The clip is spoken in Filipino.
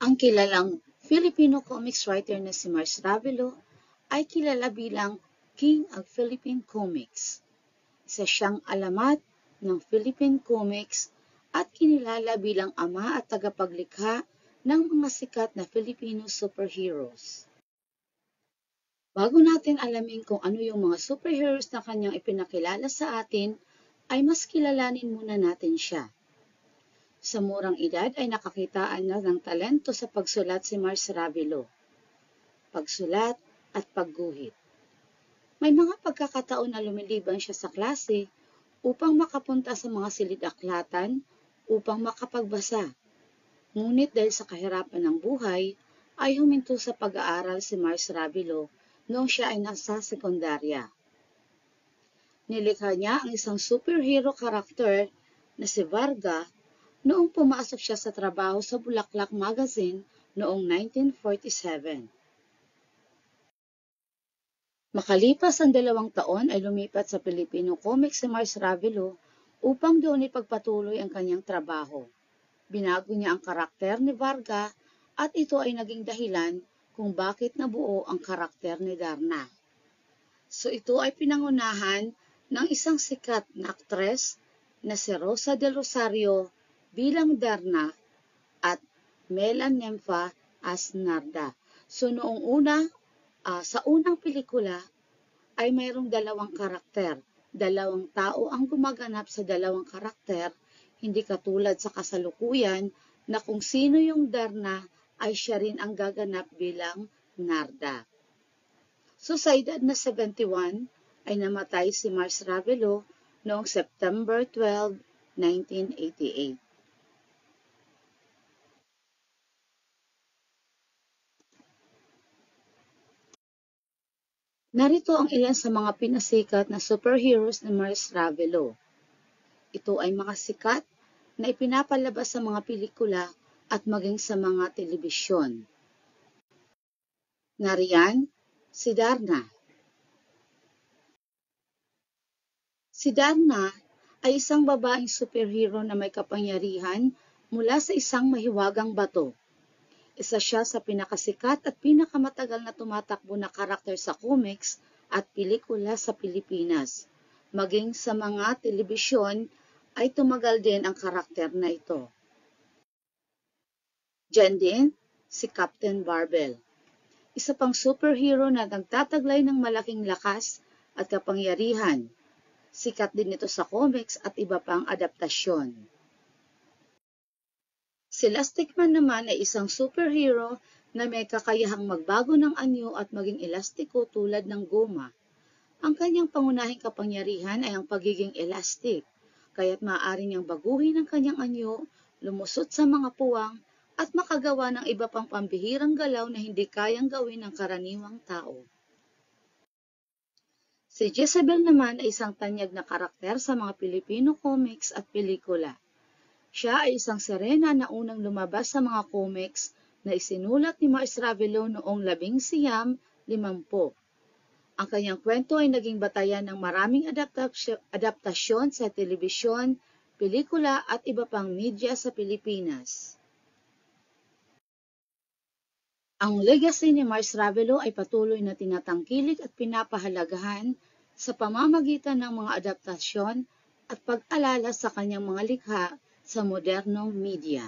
Ang kilalang Filipino comics writer na si Mars Ravelo ay kilala bilang King of Philippine Comics. Isa siyang alamat ng Philippine Comics at kinilala bilang ama at tagapaglikha ng mga sikat na Filipino superheroes. Bago natin alamin kung ano yung mga superheroes na kanyang ipinakilala sa atin, ay mas kilalanin muna natin siya. Sa murang edad ay nakakitaan na ng talento sa pagsulat si Mars Ravelo, pagsulat at pagguhit. May mga pagkakataon na lumilibang siya sa klase upang makapunta sa mga silid-aklatan upang makapagbasa. Ngunit dahil sa kahirapan ng buhay, ay huminto sa pag-aaral si Mars Ravelo noong siya ay nasa sekundarya. Nilikha niya ang isang superhero karakter na si Varga noong pumasok siya sa trabaho sa Bulaklak Magazine noong 1947. Makalipas ang 2 taon ay lumipat sa Filipino Comics si Mars Ravelo upang doon ipagpatuloy ang kanyang trabaho. Binago niya ang karakter ni Varga at ito ay naging dahilan kung bakit nabuo ang karakter ni Darna. So ito ay pinangunahan ng isang sikat na aktres na si Rosa del Rosario bilang Darna at Mela Nympha as Narda. So noong sa unang pelikula ay mayroong 2 karakter. 2 tao ang gumaganap sa 2 karakter, hindi katulad sa kasalukuyan na kung sino yung Darna ay siya rin ang gaganap bilang Narda. So sa edad na 71 ay namatay si Mars Ravelo noong September 12, 1988. Narito ang ilan sa mga pinasikat na superheroes ni Mars Ravelo. Ito ay mga sikat na ipinapalabas sa mga pelikula at maging sa mga telebisyon. Nariyan, si Darna. Si Darna ay isang babaeng superhero na may kapangyarihan mula sa isang mahiwagang bato. Isa siya sa pinakasikat at pinakamatagal na tumatakbo na karakter sa comics at pelikula sa Pilipinas. Maging sa mga telebisyon ay tumagal din ang karakter na ito. Diyan din si Captain Barbell, isa pang superhero na nagtataglay ng malaking lakas at kapangyarihan. Sikat din ito sa comics at iba pang adaptasyon. Si Elastic Man naman ay isang superhero na may kakayahang magbago ng anyo at maging elastiko tulad ng goma. Ang kanyang pangunahing kapangyarihan ay ang pagiging elastic, kaya't maaari niyang baguhin ang kanyang anyo, lumusot sa mga puwang, at makagawa ng iba pang pambihirang galaw na hindi kayang gawin ng karaniwang tao. Si Jezebel naman ay isang tanyag na karakter sa mga Pilipino comics at pelikula. Siya ay isang sirena na unang lumabas sa mga comics na isinulat ni Mars Ravelo noong 1950. Ang kanyang kwento ay naging batayan ng maraming adaptasyon sa telebisyon, pelikula at iba pang media sa Pilipinas. Ang legacy ni Mars Ravelo ay patuloy na tinatangkilik at pinapahalagahan sa pamamagitan ng mga adaptasyon at pag-alala sa kanyang mga likha sa modernong media.